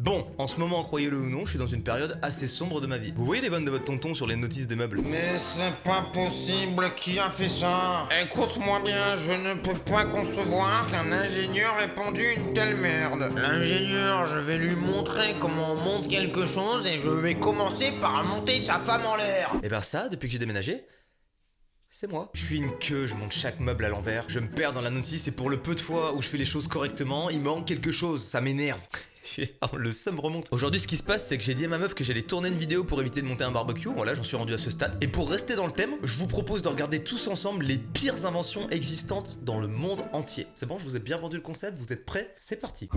Bon, en ce moment, croyez-le ou non, je suis dans une période assez sombre de ma vie. Vous voyez les vannes de votre tonton sur les notices des meubles? Mais c'est pas possible, qui a fait ça? Écoute-moi bien, je ne peux pas concevoir qu'un ingénieur ait pondu une telle merde. L'ingénieur, je vais lui montrer comment on monte quelque chose et je vais commencer par monter sa femme en l'air. Et ben ça, depuis que j'ai déménagé, c'est moi. Je suis une queue, je monte chaque meuble à l'envers, je me perds dans la notice et pour le peu de fois où je fais les choses correctement, il manque quelque chose, ça m'énerve. Le seum remonte. Aujourd'hui, ce qui se passe, c'est que j'ai dit à ma meuf que j'allais tourner une vidéo pour éviter de monter un barbecue. Voilà, j'en suis rendu à ce stade. Et pour rester dans le thème, je vous propose de regarder tous ensemble les pires inventions existantes dans le monde entier. C'est bon, je vous ai bien vendu le concept, vous êtes prêts? C'est parti.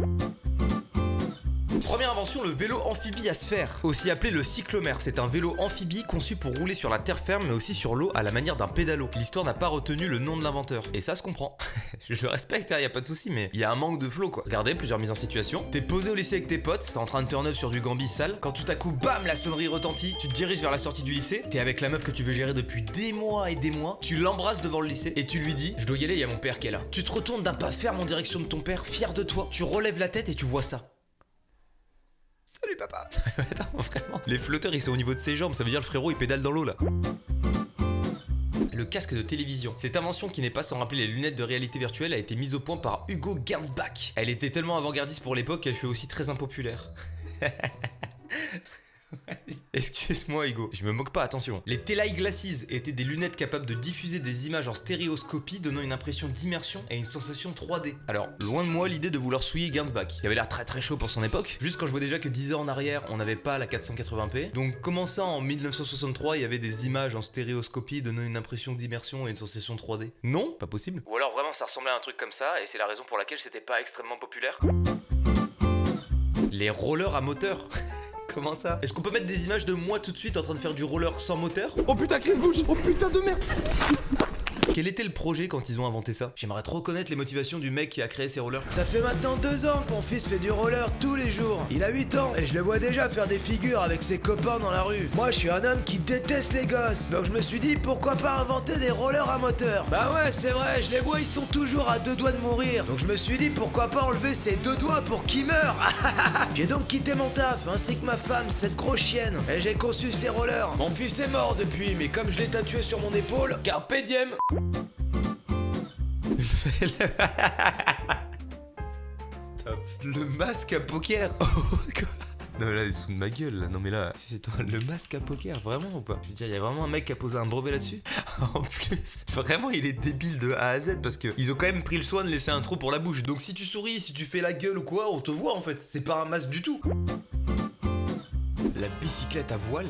Première invention, le vélo amphibie à sphère, aussi appelé le cyclomère. C'est un vélo amphibie conçu pour rouler sur la terre ferme mais aussi sur l'eau à la manière d'un pédalo. L'histoire n'a pas retenu le nom de l'inventeur. Et ça se comprend. Je le respecte, y a pas de souci, mais il y a un manque de flow quoi. Regardez, plusieurs mises en situation. T'es posé au lycée avec tes potes, t'es en train de turn up sur du Gambi sale, quand tout à coup, bam, la sonnerie retentit, tu te diriges vers la sortie du lycée, t'es avec la meuf que tu veux gérer depuis des mois et des mois, tu l'embrasses devant le lycée et tu lui dis, je dois y aller, il y a mon père qui est là. Tu te retournes d'un pas ferme en direction de ton père, fier de toi, tu relèves la tête et tu vois ça. Salut papa. Attends, vraiment. Les flotteurs ils sont au niveau de ses jambes, ça veut dire le frérot il pédale dans l'eau là. Le casque de télévision. Cette invention qui n'est pas sans rappeler les lunettes de réalité virtuelle a été mise au point par Hugo Gernsback. Elle était tellement avant-gardiste pour l'époque qu'elle fut aussi très impopulaire. Excuse-moi Hugo, je me moque pas, attention. Les Teleye Glasses étaient des lunettes capables de diffuser des images en stéréoscopie donnant une impression d'immersion et une sensation 3D. Alors, loin de moi l'idée de vouloir souiller Gernsback. Il avait l'air très chaud pour son époque, juste quand je vois déjà que 10 ans en arrière, on n'avait pas la 480p. Donc comment ça en 1963, il y avait des images en stéréoscopie donnant une impression d'immersion et une sensation 3D? Non, pas possible. Ou alors vraiment ça ressemblait à un truc comme ça et c'est la raison pour laquelle c'était pas extrêmement populaire. Les rollers à moteur. Comment ça? Est-ce qu'on peut mettre des images de moi tout de suite en train de faire du roller sans moteur? Oh putain, Chris bouge! Oh putain de merde! Quel était le projet quand ils ont inventé ça? J'aimerais trop connaître les motivations du mec qui a créé ces rollers. Ça fait maintenant 2 ans que mon fils fait du roller tous les jours. Il a 8 ans et je le vois déjà faire des figures avec ses copains dans la rue. Moi je suis un homme qui déteste les gosses. Donc je me suis dit pourquoi pas inventer des rollers à moteur. Bah ouais c'est vrai, je les vois ils sont toujours à 2 doigts de mourir. Donc je me suis dit pourquoi pas enlever ces 2 doigts pour qu'ils meurent. J'ai donc quitté mon taf ainsi que ma femme, cette grosse chienne. Et j'ai conçu ces rollers. Mon fils est mort depuis mais comme je l'ai tatoué sur mon épaule, carpe diem. Stop. Le masque à poker. Oh, quoi? Non mais là, ils se foutent de ma gueule là. Non mais là, attends, le masque à poker, vraiment ou pas? Je veux dire, il y a vraiment un mec qui a posé un brevet là-dessus. En plus, vraiment, il est débile de A à Z parce que ils ont quand même pris le soin de laisser un trou pour la bouche. Donc si tu souris, si tu fais la gueule ou quoi, on te voit en fait. C'est pas un masque du tout. La bicyclette à voile?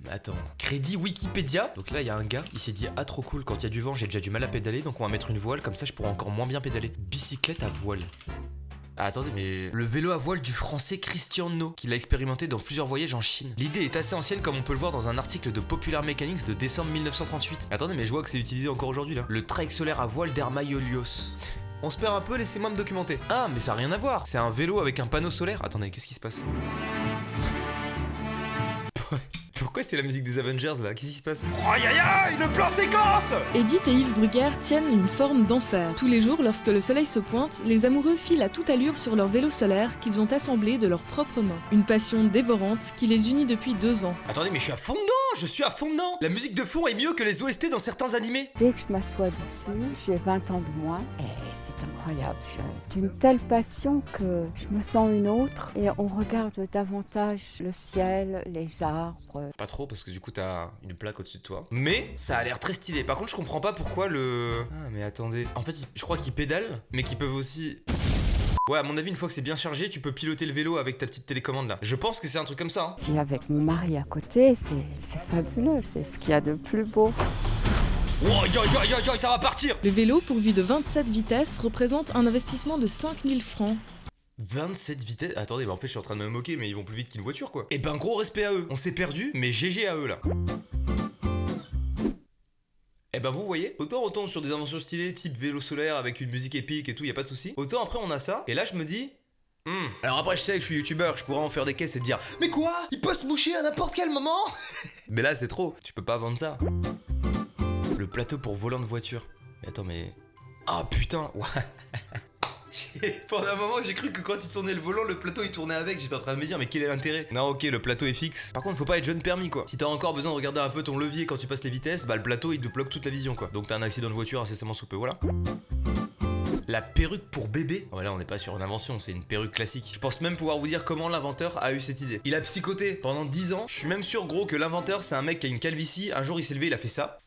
Mais attends, crédit Wikipédia. Donc là il y a un gars, il s'est dit ah trop cool, quand il y a du vent j'ai déjà du mal à pédaler, donc on va mettre une voile, comme ça je pourrai encore moins bien pédaler. Bicyclette à voile. Ah, attendez, mais le vélo à voile du français Christian No, qui l'a expérimenté dans plusieurs voyages en Chine. L'idée est assez ancienne comme on peut le voir dans un article de Popular Mechanics de décembre 1938. Attendez, mais je vois que c'est utilisé encore aujourd'hui là. Le trek solaire à voile d'Hermaiolios. On se perd un peu, laissez-moi me documenter. Ah, mais ça a rien à voir, c'est un vélo avec un panneau solaire. Attendez, qu'est-ce qui se passe? Pourquoi c'est la musique des Avengers là? Qu'est-ce qui se passe? Aïe aïe aïe, le plan séquence! Edith et Yves Bruguère tiennent une forme d'enfer. Tous les jours, lorsque le soleil se pointe, les amoureux filent à toute allure sur leur vélo solaire qu'ils ont assemblé de leurs propres mains. Une passion dévorante qui les unit depuis 2 ans. Attendez, mais je suis à fond dedans! Je suis à fond dedans! La musique de fond est mieux que les OST dans certains animés! Dès que je m'assois dessus, j'ai 20 ans de moins et c'est incroyable. J'ai une telle passion que je me sens une autre et on regarde davantage le ciel, les arbres. Pas trop parce que du coup t'as une plaque au-dessus de toi. Mais ça a l'air très stylé. Par contre je comprends pas pourquoi le... Ah mais attendez. En fait je crois qu'ils pédalent mais qu'ils peuvent aussi... Ouais, à mon avis, une fois que c'est bien chargé, tu peux piloter le vélo avec ta petite télécommande là. Je pense que c'est un truc comme ça. Hein. Puis avec mon mari à côté, c'est fabuleux, c'est ce qu'il y a de plus beau. Oh, ça va partir! Le vélo, pourvu de 27 vitesses, représente un investissement de 5000 francs. 27 vitesses? Attendez, bah en fait je suis en train de me moquer, mais ils vont plus vite qu'une voiture quoi. Et ben gros respect à eux. On s'est perdu, mais GG à eux là. Et ben vous voyez, autant on tombe sur des inventions stylées type vélo solaire avec une musique épique et tout, y a pas de souci. Autant après on a ça, et là je me dis... Alors après je sais que je suis youtubeur, je pourrais en faire des caisses et te dire mais quoi? Il peut se moucher à n'importe quel moment. Mais là c'est trop, tu peux pas vendre ça. Le plateau pour volant de voiture. Mais attends mais... Ah putain, ouais. Pendant un moment, j'ai cru que quand tu tournais le volant, le plateau il tournait avec. J'étais en train de me dire, mais quel est l'intérêt? Non, ok, le plateau est fixe. Par contre, faut pas être jeune permis quoi. Si t'as encore besoin de regarder un peu ton levier quand tu passes les vitesses, bah le plateau il te bloque toute la vision quoi. Donc t'as un accident de voiture incessamment sous peu, voilà. La perruque pour bébé. Voilà, on n'est pas sur une invention, c'est une perruque classique. Je pense même pouvoir vous dire comment l'inventeur a eu cette idée. Il a psychoté pendant 10 ans. Je suis même sûr gros que l'inventeur c'est un mec qui a une calvitie. Un jour il s'est levé, il a fait ça.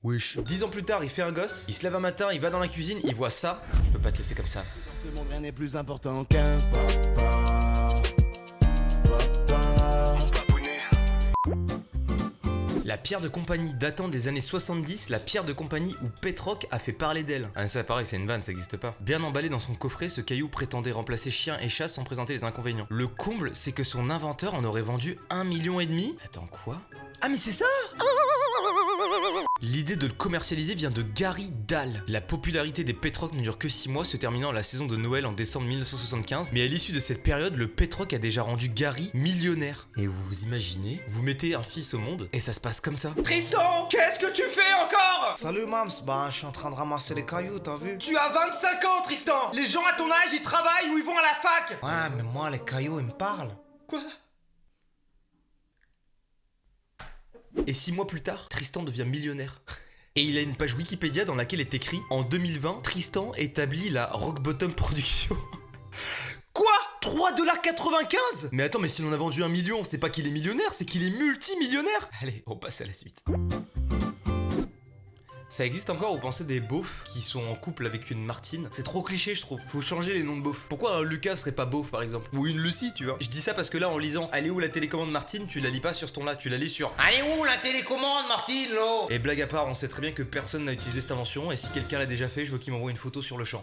Wesh. 10 ans plus tard, il fait un gosse, il se lève un matin, il va dans la cuisine, il voit ça. Je peux pas te laisser comme ça. Dans ce monde, rien n'est plus important qu'un papa. La pierre de compagnie datant des années 70, la pierre de compagnie où Petroc a fait parler d'elle. Ah ça pareil, c'est une vanne, ça existe pas. Bien emballé dans son coffret, ce caillou prétendait remplacer chien et chat sans présenter les inconvénients. Le comble, c'est que son inventeur en aurait vendu 1,5 million. Attends, quoi? Ah mais c'est ça! L'idée de le commercialiser vient de Gary Dahl. La popularité des Petroc ne dure que 6 mois, se terminant à la saison de Noël en décembre 1975. Mais à l'issue de cette période, le Petroc a déjà rendu Gary millionnaire. Et vous vous imaginez, vous mettez un fils au monde et ça se passe comme ça. Tristan, qu'est-ce que tu fais encore? Salut Mams, bah je suis en train de ramasser les cailloux, t'as vu? Tu as 25 ans, Tristan. Les gens à ton âge, ils travaillent ou ils vont à la fac. Ouais, mais moi les cailloux ils me parlent. Quoi? Et 6 mois plus tard, Tristan devient millionnaire. Et il a une page Wikipédia dans laquelle est écrit: en 2020, Tristan établit la Rock Bottom Production. Quoi? 3,95$? Mais attends, mais s'il en a vendu 1 million, c'est pas qu'il est millionnaire, c'est qu'il est multimillionnaire. Allez, on passe à la suite. Ça existe encore, vous pensez, des beaufs qui sont en couple avec une Martine? C'est trop cliché, je trouve. Faut changer les noms de beaufs. Pourquoi un Lucas serait pas beauf, par exemple? Ou une Lucie, tu vois? Je dis ça parce que là, en lisant « Elle est où la télécommande Martine ?», tu la lis pas sur ce ton-là, tu la lis sur « Allez où la télécommande, Martine, là? Et blague à part, on sait très bien que personne n'a utilisé cette invention, et si quelqu'un l'a déjà fait, je veux qu'il m'envoie une photo sur le champ.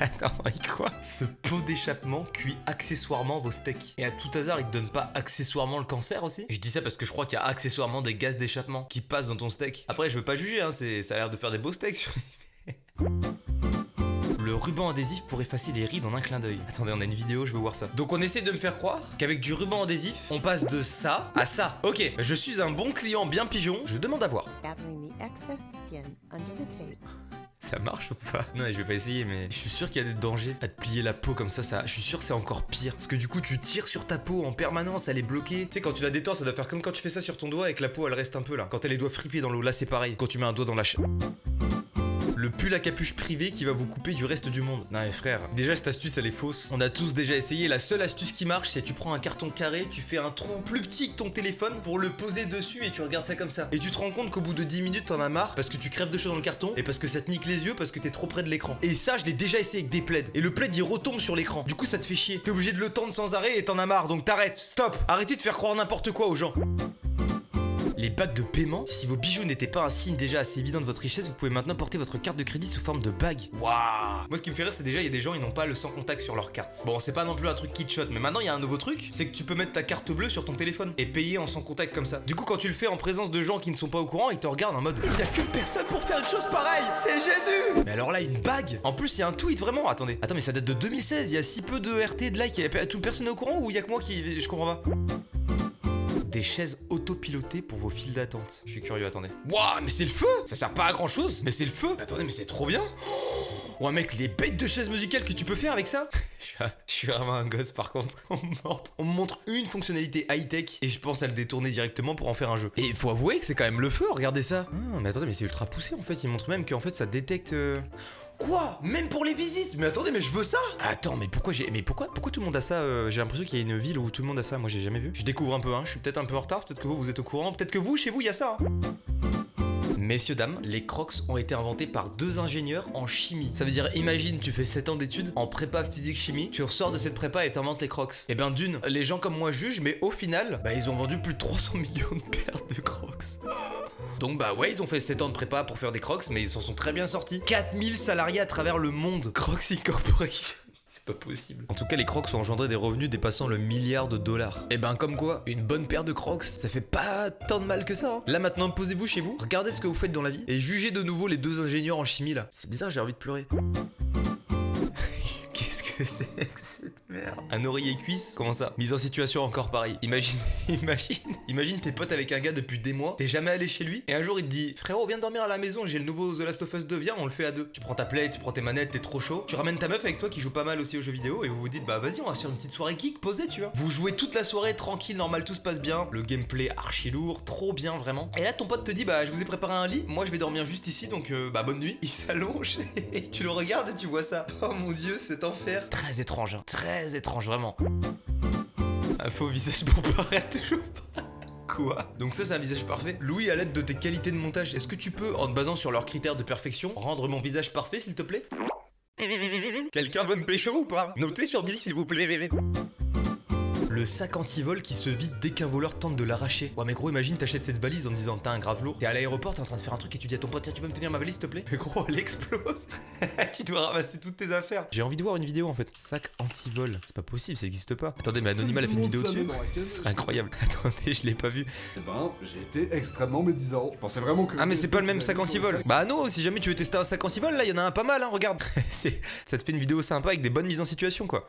Attends, quoi? Ce pot d'échappement cuit accessoirement vos steaks. Et à tout hasard, il te donne pas accessoirement le cancer aussi? Je dis ça parce que je crois qu'il y a accessoirement des gaz d'échappement qui passent dans ton steak. Après, je veux pas juger, hein, ça a l'air de faire des beaux steaks sur les... Le ruban adhésif pour effacer les rides en un clin d'œil. Attendez, on a une vidéo, je veux voir ça. Donc on essaie de me faire croire qu'avec du ruban adhésif, on passe de ça à ça. Ok, je suis un bon client bien pigeon, je demande à voir. Gathering the excess skin under the tape. Ça marche ou pas? Non, je vais pas essayer, mais je suis sûr qu'il y a des dangers à te plier la peau comme ça. Je suis sûr que c'est encore pire. Parce que du coup, tu tires sur ta peau en permanence, elle est bloquée. Tu sais, quand tu la détends, ça doit faire comme quand tu fais ça sur ton doigt et que la peau elle reste un peu là. Quand t'as les doigts fripés dans l'eau, là c'est pareil. Quand tu mets un doigt dans la le pull à capuche privé qui va vous couper du reste du monde. Non mais frère, déjà cette astuce elle est fausse. On a tous déjà essayé. La seule astuce qui marche, c'est tu prends un carton carré, tu fais un trou plus petit que ton téléphone pour le poser dessus et tu regardes ça comme ça. Et tu te rends compte qu'au bout de 10 minutes t'en as marre parce que tu crèves de chaud dans le carton et parce que ça te nique les yeux parce que t'es trop près de l'écran. Et ça je l'ai déjà essayé avec des plaids. Et le plaid il retombe sur l'écran. Du coup ça te fait chier. T'es obligé de le tendre sans arrêt et t'en as marre. Donc t'arrêtes. Stop. Arrêtez de faire croire n'importe quoi aux gens. Les bagues de paiement, si vos bijoux n'étaient pas un signe déjà assez évident de votre richesse, vous pouvez maintenant porter votre carte de crédit sous forme de bague. Waouh! Moi ce qui me fait rire c'est déjà il y a des gens ils n'ont pas le sans contact sur leur carte. Bon c'est pas non plus un truc qui te shot, mais maintenant il y a un nouveau truc, c'est que tu peux mettre ta carte bleue sur ton téléphone et payer en sans contact comme ça. Du coup quand tu le fais en présence de gens qui ne sont pas au courant, ils te regardent en mode il y a qu'une personne pour faire une chose pareille, c'est Jésus! Mais alors là une bague! En plus il y a un tweet vraiment, attends mais ça date de 2016, il y a si peu de RT de like, il y a toute personne au courant ou il y a que moi qui... je comprends pas. Des chaises autopilotées pour vos files d'attente. Je suis curieux, attendez. Waouh, mais c'est le feu! Ça sert pas à grand chose, mais c'est le feu! Attendez, mais c'est trop bien! Ouais, mec, les bêtes de chaises musicales que tu peux faire avec ça! Je suis vraiment un gosse par contre. On me montre une fonctionnalité high-tech et je pense à le détourner directement pour en faire un jeu. Et faut avouer que c'est quand même le feu, regardez ça! Ah, mais attendez, mais c'est ultra poussé en fait. Il montre même qu'en fait ça détecte. Quoi? Même pour les visites? Mais attendez, mais je veux ça! Attends, mais pourquoi tout le monde a ça? J'ai l'impression qu'il y a une ville où tout le monde a ça, moi j'ai jamais vu. Je découvre un peu, hein, je suis peut-être un peu en retard, peut-être que vous êtes au courant, peut-être que vous, chez vous, il y a ça. Hein. Messieurs, dames, les Crocs ont été inventés par 2 ingénieurs en chimie. Ça veut dire, imagine, tu fais 7 ans d'études en prépa physique-chimie, tu ressors de cette prépa et t'inventes les Crocs. Et ben d'une, les gens comme moi jugent, mais au final, bah ils ont vendu plus de 300 millions de paires de Crocs. Donc bah ouais, ils ont fait 7 ans de prépa pour faire des Crocs, mais ils s'en sont très bien sortis. 4000 salariés à travers le monde. Crocs Corporation. C'est pas possible. En tout cas, les Crocs ont engendré des revenus dépassant le $1 milliard. Et ben comme quoi, une bonne paire de Crocs, ça fait pas tant de mal que ça. Hein. Là maintenant, posez-vous chez vous, regardez ce que vous faites dans la vie et jugez de nouveau les 2 ingénieurs en chimie là. C'est bizarre, j'ai envie de pleurer. Qu'est-ce que... que c'est que cette merde? Un oreiller cuisse? Comment ça? Mise en situation encore pareil. Imagine tes potes avec un gars depuis des mois, t'es jamais allé chez lui, et un jour il te dit frérot viens dormir à la maison, j'ai le nouveau The Last of Us 2, viens on le fait à deux. Tu prends ta play, tu prends tes manettes, t'es trop chaud, tu ramènes ta meuf avec toi qui joue pas mal aussi aux jeux vidéo, et vous vous dites bah vas-y on va sur une petite soirée geek posée tu vois. Vous jouez toute la soirée tranquille, normal, tout se passe bien, le gameplay archi lourd, trop bien vraiment. Et là ton pote te dit bah je vous ai préparé un lit, moi je vais dormir juste ici donc bah bonne nuit. Il s'allonge et tu le regardes et tu vois ça. Oh mon dieu cet enfer. Très étrange, hein. Très étrange vraiment. Un faux visage pour paraître toujours pas. Quoi? Donc ça c'est un visage parfait. Louis, à l'aide de tes qualités de montage, est-ce que tu peux, en te basant sur leurs critères de perfection, rendre mon visage parfait s'il te plaît? Quelqu'un veut me pécho ou pas? Notez sur 10 s'il vous plaît. Le sac anti-vol qui se vide dès qu'un voleur tente de l'arracher. Ouais mais gros imagine t'achètes cette valise en te disant t'as un grave lourd. T'es à l'aéroport, t'es en train de faire un truc et tu dis à ton pote tiens tu peux me tenir ma valise s'il te plaît? Mais gros elle explose. Tu dois ramasser toutes tes affaires. J'ai envie de voir une vidéo en fait. Sac anti-vol. C'est pas possible, ça existe pas. Attendez mais Anonymal a fait une vidéo dessus. Ce serait incroyable. Attendez je l'ai pas vu. Eh ben j'ai été extrêmement médisant. Je pensais vraiment que... Ah mais c'est pas le même sac anti-vol. Bah non si jamais tu veux tester un sac anti-vol là y en a un pas mal hein regarde. Ça te fait une vidéo sympa avec des bonnes mises en situation quoi.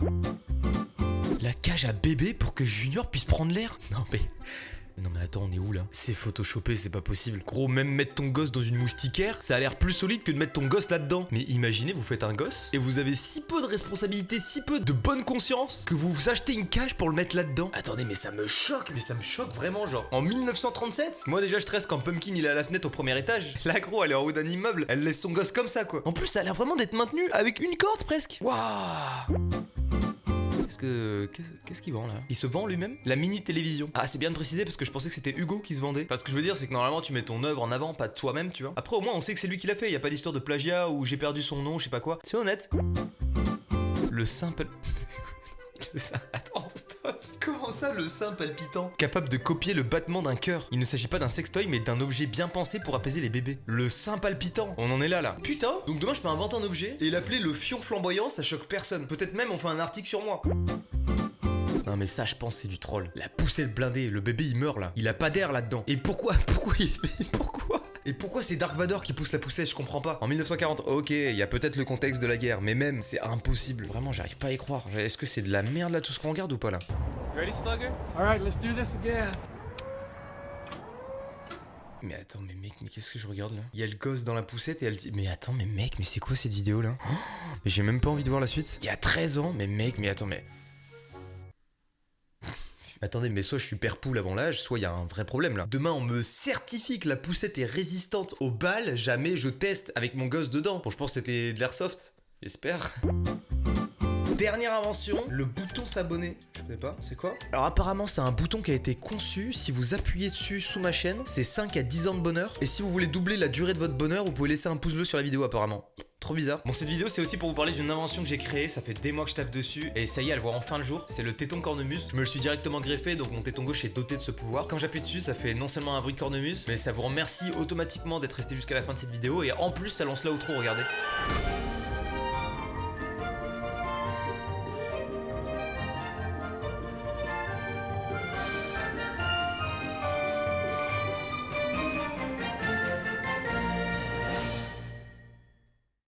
La cage à bébé pour que Junior puisse prendre l'air? Non mais attends, on est où là? C'est photoshopé, c'est pas possible. Gros, même mettre ton gosse dans une moustiquaire, ça a l'air plus solide que de mettre ton gosse là-dedans. Mais imaginez, vous faites un gosse et vous avez si peu de responsabilité, si peu de bonne conscience que vous vous achetez une cage pour le mettre là-dedans. Attendez, mais ça me choque vraiment genre. En 1937? Moi déjà je stresse quand Pumpkin il est à la fenêtre au premier étage. Là gros, elle est en haut d'un immeuble, elle laisse son gosse comme ça quoi. En plus, ça a l'air vraiment d'être maintenu avec une corde presque. Waouh! Qu'est-ce qu'il vend là? Il se vend lui-même? La mini télévision. Ah c'est bien de préciser parce que je pensais que c'était Hugo qui se vendait. Parce que je veux dire c'est que normalement tu mets ton œuvre en avant, pas toi-même tu vois. Après au moins on sait que c'est lui qui l'a fait, y a pas d'histoire de plagiat ou j'ai perdu son nom, je sais pas quoi. C'est honnête. Le simple... Attends, stop. Comment ça le sein palpitant? Capable de copier le battement d'un cœur. Il ne s'agit pas d'un sextoy mais d'un objet bien pensé pour apaiser les bébés. Le sein palpitant. On en est là. Putain. Donc demain je peux inventer un objet et l'appeler le fion flamboyant, ça choque personne. Peut-être même on fait un article sur moi. Non mais ça je pense c'est du troll. La poussette blindée, le bébé il meurt là. Il a pas d'air là-dedans. Et pourquoi Et pourquoi c'est Dark Vador qui pousse la poussette? Je comprends pas. En 1940, ok, il y a peut-être le contexte de la guerre, mais même, c'est impossible. Vraiment, j'arrive pas à y croire. Est-ce que c'est de la merde là tout ce qu'on regarde ou pas là? Ready, Slugger? Alright, let's do this again. Mais attends, mais mec, mais qu'est-ce que je regarde là? Il y a le gosse dans la poussette et elle dit... Mais attends, mais mec, mais c'est quoi cette vidéo là? Oh, mais j'ai même pas envie de voir la suite. Il y a 13 ans, mais mec, mais attends, mais... Attendez, mais soit je suis père poule avant l'âge, soit il y a un vrai problème là. Demain on me certifie que la poussette est résistante aux balles, jamais je teste avec mon gosse dedans. Bon je pense que c'était de l'airsoft, j'espère. Dernière invention, le bouton s'abonner. Je connais pas, c'est quoi? Alors apparemment c'est un bouton qui a été conçu, si vous appuyez dessus sous ma chaîne, c'est 5 à 10 ans de bonheur. Et si vous voulez doubler la durée de votre bonheur, vous pouvez laisser un pouce bleu sur la vidéo apparemment. Trop bizarre. Bon cette vidéo c'est aussi pour vous parler d'une invention que j'ai créée, ça fait des mois que je taffe dessus et ça y est elle voit enfin le jour, c'est le téton cornemuse. Je me le suis directement greffé donc mon téton gauche est doté de ce pouvoir. Quand j'appuie dessus ça fait non seulement un bruit de cornemuse mais ça vous remercie automatiquement d'être resté jusqu'à la fin de cette vidéo et en plus ça lance l'outro, regardez.